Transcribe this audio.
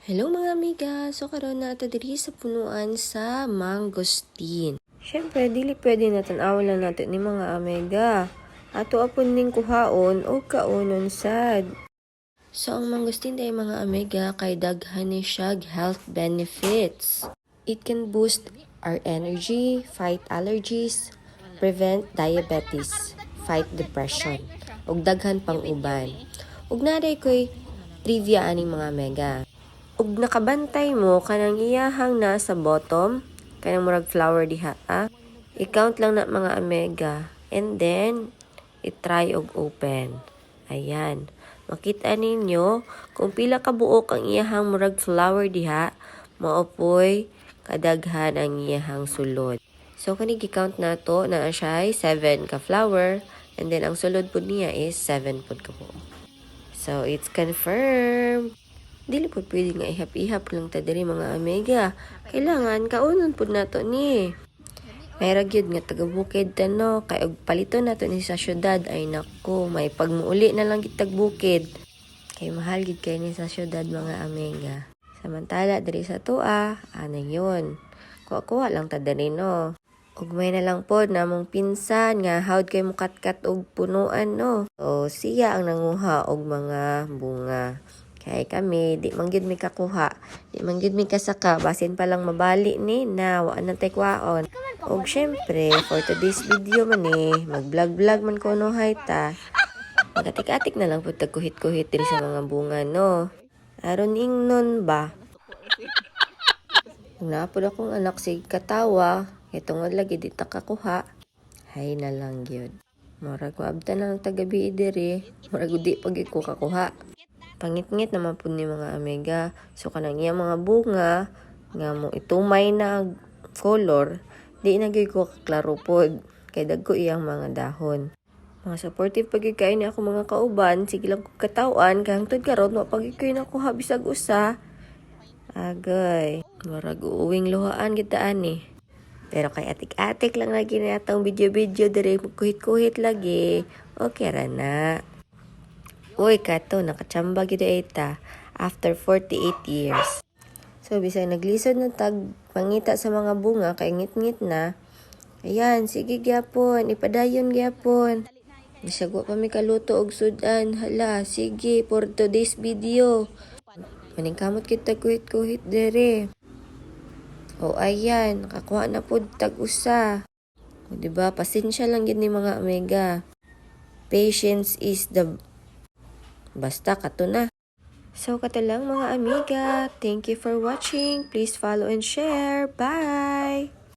Hello mga amiga! So karon na diri sa punuan sa mangosteen. Syempre, dili pwede natin awalan natin ni mga amiga. Ato apon ning kuhaon o kaunon sad. So ang mangosteen day mga amiga kay daghan ni siya health benefits. It can boost our energy, fight allergies, prevent diabetes, fight depression, ug daghan pang uban. Ug naday koy trivia ani mga amiga. Ug nakabantay mo kanang iyahang na sa bottom, kanang murag flower diha, i-count lang na mga amiga. And then, i-try og open. Ayan. Makita ninyo kung pila ka buok ang iyahang murag flower diha, maopoy kadaghan ang iyahang sulod. So, kani gi-count nato na siya 7 ka flower, and then ang sulod po niya is 7 pud ka buok. So, it's confirmed. Dili po pwede nga ihap-ihap lang ta diri mga amiga. Kailangan kaunon pud nato ni. May ragyod nga taga-bukid ta no, kay og palito nato ni sa syudad ay nako, may pagmuuli na lang kitag bukid. Kay mahal gid kay ni sa syudad mga amiga. Samantala diri sa tuwa, ano yun. Kuha lang ta diri no. Ug may na lang pod namong pinsan nga hawd kay mukatkat og punuan no. So siya ang nanguha og mga bunga. Kay kami, di man gyud mi kakuha, di man gyud mi kasaka, basin pa lang mabali ni na, wa na tay kwaon. Og syempre, for today's video man mag-vlog man ko no hayta. Magatik-atik na lang po tagkuhit-kuhit diri sa mga bunga no. Aron ingnon ba? Napod akong anak si katawa, itong lagi di ta kakuha. Hay na lang gyud. Murag maabtan na lang tagabi diri, murag di pag ko kakuha. Pangit-ngit naman po ni mga amiga. So, kanang iya mga bunga, nga mo itumay na color, di na gyud ko kaklaro pod. Kay dagko iyang mga dahon. Mga supportive pagig kayo ni ako mga kauban, sige lang ko katawan, kaya hangtod karon mapagig kayo na ko habisag usa. Agay, marag uuwing luhaan kita ani. Pero kay atik-atik lang lagi na atong video-video dire kuhit-kuhit lagi. Okay ra na. Uy, kato, nakachamba gid ita after 48 years. So, bisag naglisod na tag pangita sa mga bunga, kay ngit-ngit na. Ayan, sige gyapon, ipadayon gyapon. Bisag wa pa mi kaluto og sudan. Hala, sige, for today's video. Maningkamot kita kuhit-kuhit dere. O ayan, nakakuha na pud tag-usa. O diba, pasensya lang gid ni mga amiga. Patience is the basta kato na. So, kato lang mga amiga. Thank you for watching. Please follow and share. Bye!